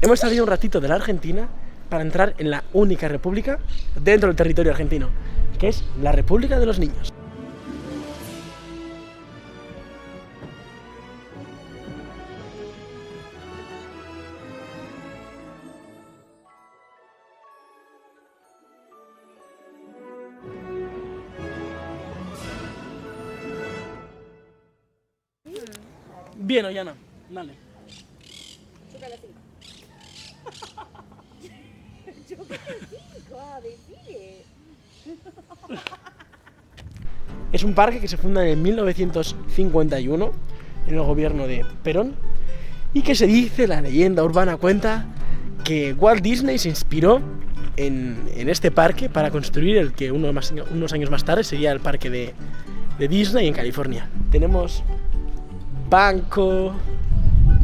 Hemos salido un ratito de la Argentina para entrar en la única república dentro del territorio argentino, que es la República de los Niños. Bien, Ollana, dale. Choca la 5. Choca la 5, decide. Es un parque que se funda en 1951 en el gobierno de Perón y que se dice, la leyenda urbana cuenta, que Walt Disney se inspiró en este parque para construir el que unos años más tarde sería el parque de Disney en California. Tenemos banco,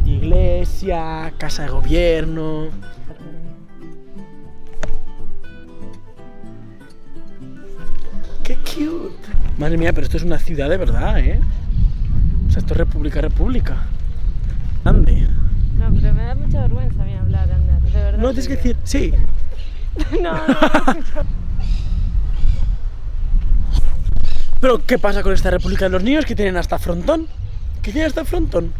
iglesia, casa de gobierno. ¡Qué cute! Madre mía, pero esto es una ciudad de verdad, ¿eh? O sea, esto es república. Grande. No, pero me da mucha vergüenza a mí hablar, Ander, de verdad. No, tienes que decir, sí. No. Pero, ¿qué pasa con esta República de los Niños que tienen hasta frontón? ¿Qué tiene hasta frontón?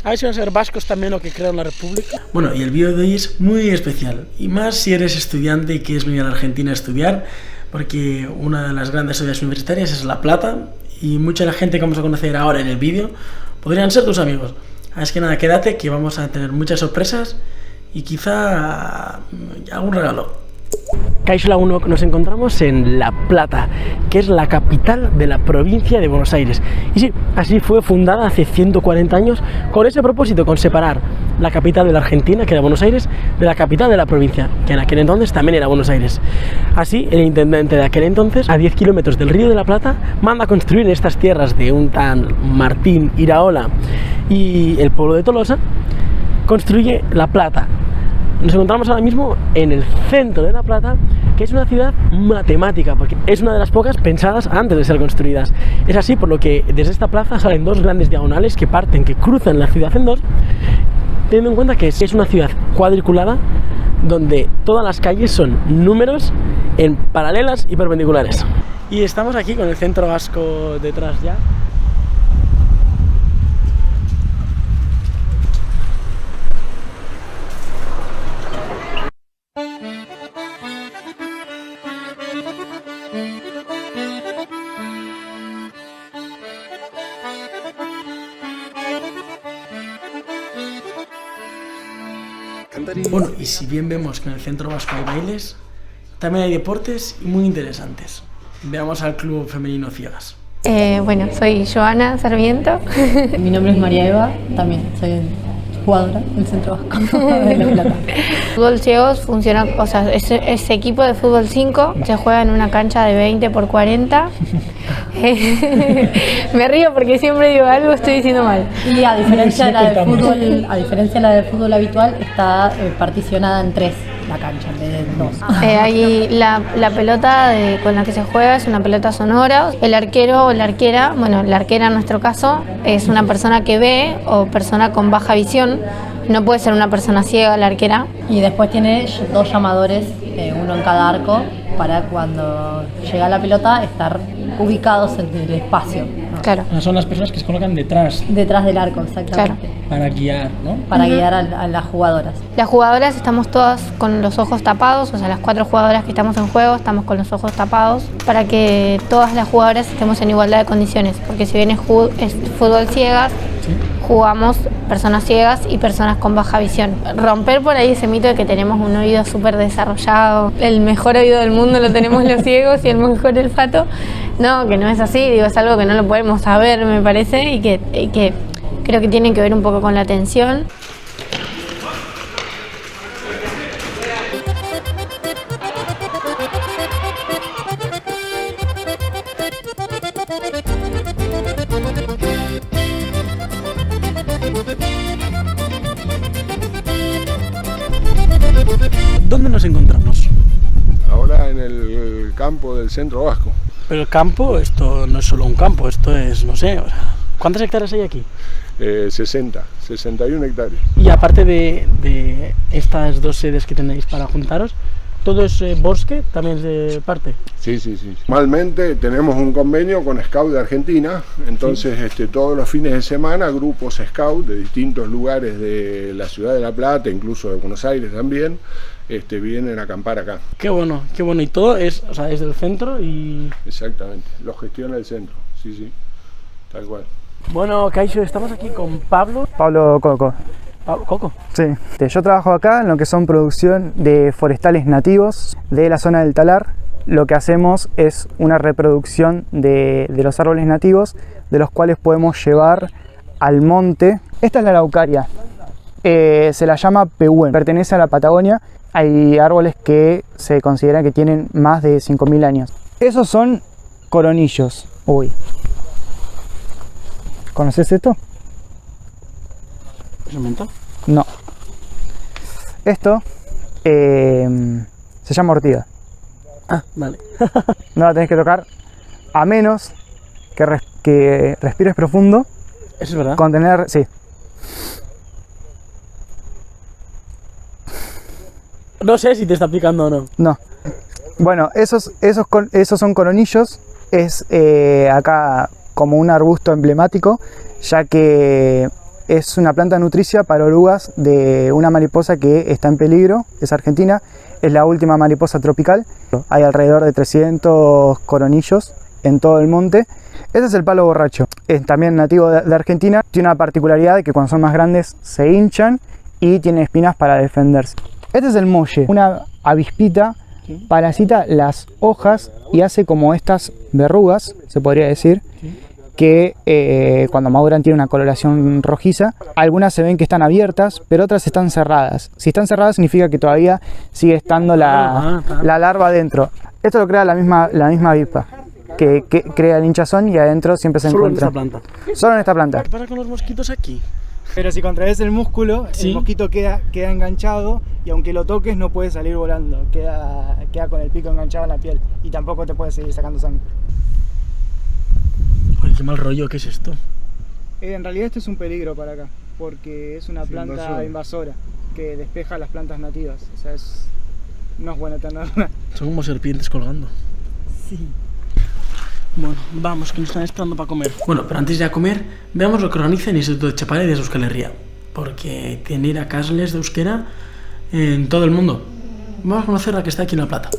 A ver si van a ser vascos también o que crearon la República. Bueno, y el vídeo de hoy es muy especial. Y más si eres estudiante y quieres venir a la Argentina a estudiar, porque una de las grandes ciudades universitarias es La Plata, y mucha de la gente que vamos a conocer ahora en el vídeo podrían ser tus amigos. Así que nada, quédate que vamos a tener muchas sorpresas y quizá algún regalo. Kaixo 1, nos encontramos en La Plata, que es la capital de la provincia de Buenos Aires. Y sí, así fue fundada hace 140 años con ese propósito, con separar la capital de la Argentina, que era Buenos Aires, de la capital de la provincia, que en aquel entonces también era Buenos Aires. Así, el intendente de aquel entonces, a 10 kilómetros del Río de la Plata, manda a construir en estas tierras de un tal Martín Iraola y el pueblo de Tolosa, construye La Plata. Nos encontramos ahora mismo en el centro de La Plata, que es una ciudad matemática, porque es una de las pocas pensadas antes de ser construidas. Es así por lo que desde esta plaza salen dos grandes diagonales que cruzan la ciudad en dos, teniendo en cuenta que es una ciudad cuadriculada, donde todas las calles son números en paralelas y perpendiculares. Y estamos aquí con el centro vasco detrás ya. Bueno, y si bien vemos que en el centro vasco hay bailes, también hay deportes y muy interesantes. Veamos al Club Femenino Ciegas. Bueno, soy Joana Sarmiento. Mi nombre es María Eva, también soy jugadora del Centro Vasco de La Plata. Fútbol Ciegos funciona, o sea, es equipo de fútbol 5, se juega en una cancha de 20 por 40. Me río porque siempre digo algo, estoy diciendo mal. Y a diferencia de la del fútbol habitual, está particionada en 3 la cancha, en vez de 2. Ahí la pelota con la que se juega es una pelota sonora. El arquero o la arquera, bueno, la arquera en nuestro caso, es una persona que ve o persona con baja visión. No puede ser una persona ciega la arquera. Y después tiene 2 llamadores, uno en cada arco, para cuando llega la pelota estar ubicados en el espacio, ¿no? Claro. Son las personas que se colocan detrás Detrás del arco, exactamente. Claro. para guiar, ¿no? Para guiar a las jugadoras. Las jugadoras estamos todas con los ojos tapados, o sea, las 4 jugadoras que estamos en juego estamos con los ojos tapados para que todas las jugadoras estemos en igualdad de condiciones, porque si bien es fútbol ciegas, ¿sí?, jugamos personas ciegas y personas con baja visión. Romper por ahí ese mito de que tenemos un oído súper desarrollado, el mejor oído del mundo lo tenemos los ciegos y el mejor olfato. No, que no es así, digo, es algo que no lo podemos saber, me parece, y que creo que tiene que ver un poco con la atención. ¿Dónde nos encontramos? Ahora en el campo del Centro Vasco. Pero el campo, esto no es solo un campo, esto es, no sé, o sea, ¿cuántas hectáreas hay aquí? 60 61 hectáreas. Y aparte de estas dos sedes que tenéis para juntaros, ¿todo es bosque? ¿También es parte? Sí. Normalmente tenemos un convenio con Scout de Argentina, entonces todos los fines de semana grupos Scout de distintos lugares de la ciudad de La Plata, incluso de Buenos Aires también, vienen a acampar acá. Qué bueno. Y todo es, o sea, es del centro y... Exactamente, lo gestiona el centro, sí, tal cual. Bueno, Kaixo, estamos aquí con Pablo. Pablo Coco. ¿Coco? Sí. Yo trabajo acá en lo que son producción de forestales nativos de la zona del Talar. Lo que hacemos es una reproducción de los árboles nativos, de los cuales podemos llevar al monte. Esta es la araucaria. Se la llama Pehuen, pertenece a la Patagonia. Hay árboles que se consideran que tienen más de 5.000 años. Esos son coronillos. Uy. ¿Conoces esto? ¿Es un mental? No. Esto se llama ortiga. Ah, vale. No la tenés que tocar a menos que respires profundo. Eso es verdad. Contener, sí. No sé si te está picando o no. No. Bueno, esos son coronillos. Es acá como un arbusto emblemático, ya que es una planta nutricia para orugas de una mariposa que está en peligro, es argentina, es la última mariposa tropical. Hay alrededor de 300 coronillos en todo el monte. Este es el palo borracho, es también nativo de Argentina. Tiene una particularidad de que cuando son más grandes se hinchan y tienen espinas para defenderse. Este es el molle, una avispita parasita las hojas y hace como estas verrugas, se podría decir, que cuando maduran tienen una coloración rojiza. Algunas se ven que están abiertas, pero otras están cerradas. Si están cerradas significa que todavía sigue estando la larva adentro. Esto lo crea la misma avispa, que crea el hinchazón y adentro siempre se encuentra. Solo en esta planta. Solo en esta planta. ¿Qué pasa con los mosquitos aquí? Pero si contraes el músculo, sí, el mosquito queda enganchado y aunque lo toques no puede salir volando. Queda con el pico enganchado en la piel y tampoco te puede seguir sacando sangre. Oye, qué mal rollo, ¿qué es esto? En realidad esto es un peligro para acá, porque es una planta invasora que despeja las plantas nativas. O sea, no es buena tenerla. Son como serpientes colgando. Sí. Bueno, vamos, que nos están esperando para comer. Bueno, pero antes de ir a comer, veamos lo que organiza el Instituto de Txapare de Euskal Herria, porque tiene irakasles de euskera en todo el mundo. Vamos a conocer la que está aquí en La Plata.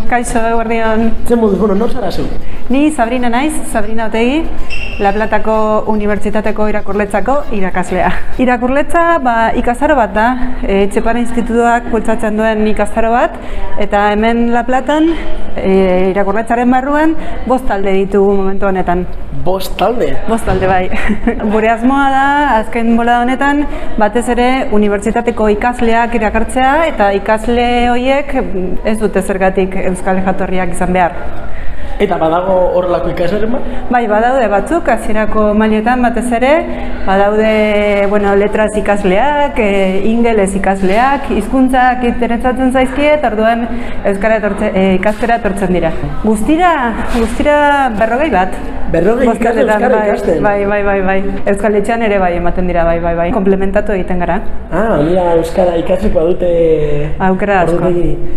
Kaixo, eguerdion. Zer moduz, bueno, nor zara zeu? Ni Sabrina naiz, Sabrina Otegi, La Platako Unibertsitateko irakurletzako irakaslea. Irakurletza ikastaro bat da, Etxepare Institutuak bultzatzen duen ikastaro bat, eta hemen La Platan irakurletzaren barruan 5 talde ditugu momentu honetan. 5 talde? 5 talde, bai. Gure asmoa da, azken bolada honetan, batez ere unibertsitateko ikasleak irakartzea, eta ikasle horiek ez dute zergatik euskal jatorriak izan behar. Eta badago horrelako ikasleren bat? Bai, badaude batzuk, hasierako mailetan batez ere, badaude, letraz ikasleak, ingeles ikasleak, hizkuntzak interesatzen zaizkie, eta orduan euskara ikastera etortzen dira. Guztira 40 bat. 40 ikasle euskara ikasten? Bai. Euskal Etxean ere bai ematen dira, bai. Komplementatu egiten gara. Ah, mira, euskara ikatzeko badute... Aukera asko.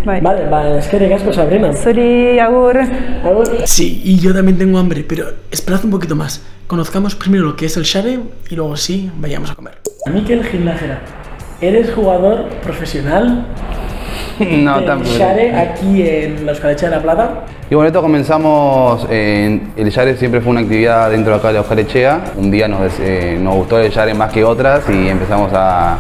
Bai. Vale, eskerrik asko, Sabrina. Zuri, agur. Sí, y yo también tengo hambre, pero esperad un poquito más. Conozcamos primero lo que es el Share y luego sí, vayamos a comer. Mikel Gimnasera, ¿eres jugador profesional? No, tampoco. Share aquí en la Euskal Etxea de La Plata. Y bueno, esto comenzamos, el Share siempre fue una actividad dentro de acá de la Euskal Etxea. Un día nos gustó el Share más que otras y empezamos a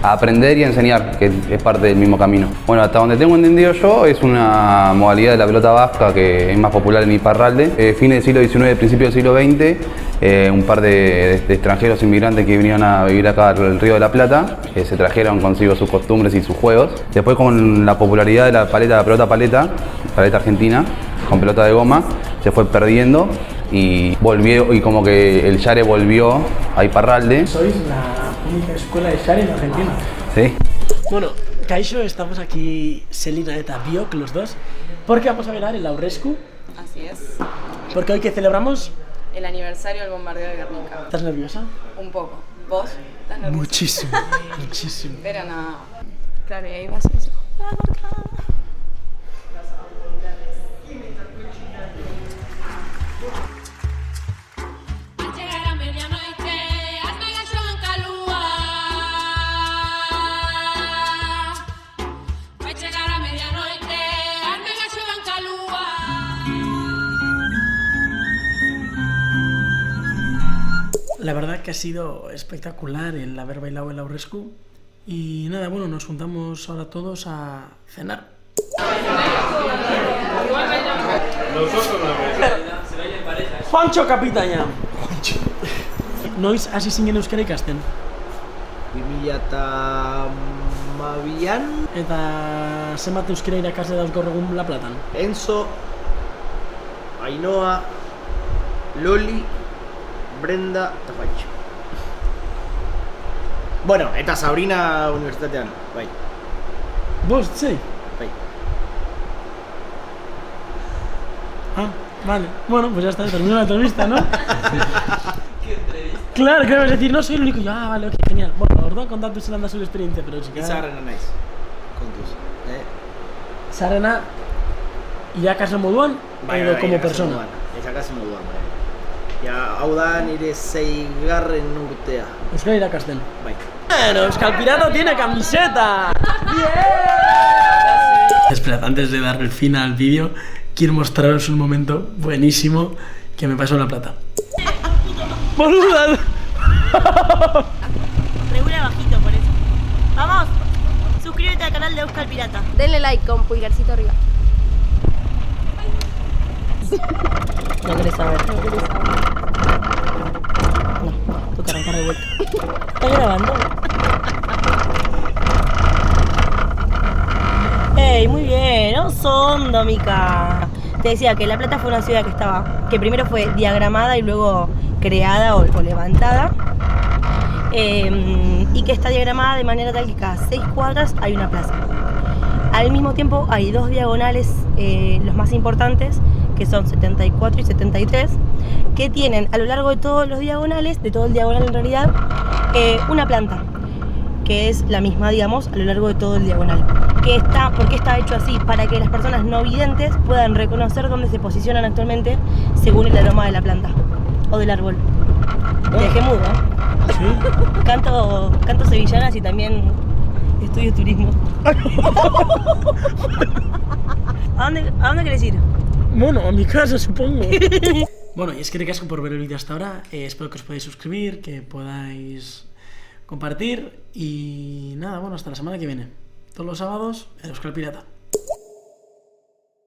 aprender y a enseñar, que es parte del mismo camino. Bueno, hasta donde tengo entendido yo, es una modalidad de la pelota vasca que es más popular en Iparralde. Fines del siglo XIX, principio del siglo XX, un par de extranjeros inmigrantes que vinieron a vivir acá al Río de la Plata, se trajeron consigo sus costumbres y sus juegos. Después, con la popularidad de la pelota paleta argentina, con pelota de goma, se fue perdiendo y volvió, y como que el Share volvió a Iparralde. Sois la única escuela de Share en Argentina. Sí. Bueno, Kaixo, estamos aquí, Selina eta Biok, los dos, porque vamos a ver el Aurresku, Así es. Porque hoy que celebramos, El aniversario del bombardeo de Guernica. ¿estás nerviosa? Un poco. ¿Vos? ¿Estás nerviosa? Muchísimo, muchísimo. Pero no. Claro, y ahí vas y dices, La verdad que ha sido espectacular el haber bailado el Aurrescu. Y nada, bueno, nos juntamos ahora todos a cenar. Juancho Kapitaina. Noiz hasi zinen euskara ikasten? 2012an. Eta zenbat euskara irakasle dauz gaur egun La Platan? Enzo, Ainhoa, Loli, Brenda eta Juancho. Bueno, eta Sabrina unibertsitatean, bai. Bost, zei? Bai. Ah, vale. Bueno, pues ya está, terminó la entrevista, ¿no? ¿Qué entrevista? Claro, que vas a decir, no soy el único. Ah, vale, ok, genial. Bueno, orduan kontatu zelan da zure esperientzia, pero chica... Izarrena naiz, kontuz. Zarrena, irakasle moduan, edo como persona? Irakasle moduan, bai. Ja, hau da nire 6. urtea. Euskara irakasten. Bai. Bueno, Euskal Pirata tiene camiseta. ¡Bien! Esperad, antes de dar el fin al vídeo, quiero mostraros un momento buenísimo que me pasó en La Plata. ¡Boluda! Regula bajito por eso. ¡Vamos! Suscríbete al canal de Euskal Pirata. Denle like con pulgarcito arriba. No querés saber. No, toca arrancar de vuelta. ¿Está grabando? ¡Ey, muy bien! ¡Osondo, Mica! Te decía que La Plata fue una ciudad que primero fue diagramada y luego creada o levantada. Y que está diagramada de manera tal que cada 6 cuadras hay una plaza. Al mismo tiempo hay 2 diagonales, los más importantes, que son 74 y 73, que tienen a lo largo de todos los diagonales, de todo el diagonal en realidad, una planta, que es la misma, digamos, a lo largo de todo el diagonal. ¿Por qué está hecho así? Para que las personas no videntes puedan reconocer dónde se posicionan actualmente según el aroma de la planta o del árbol. Te dejé mudo, ¿eh? ¿Sí? Canto sevillanas y también estudio turismo. ¿A dónde querés ir? Bueno, a mi casa, supongo. Bueno, y es que ricasco por ver el vídeo hasta ahora. Espero que os podáis suscribir, que podáis compartir. Y nada, bueno, hasta la semana que viene. Todos los sábados en Euskal Pirata.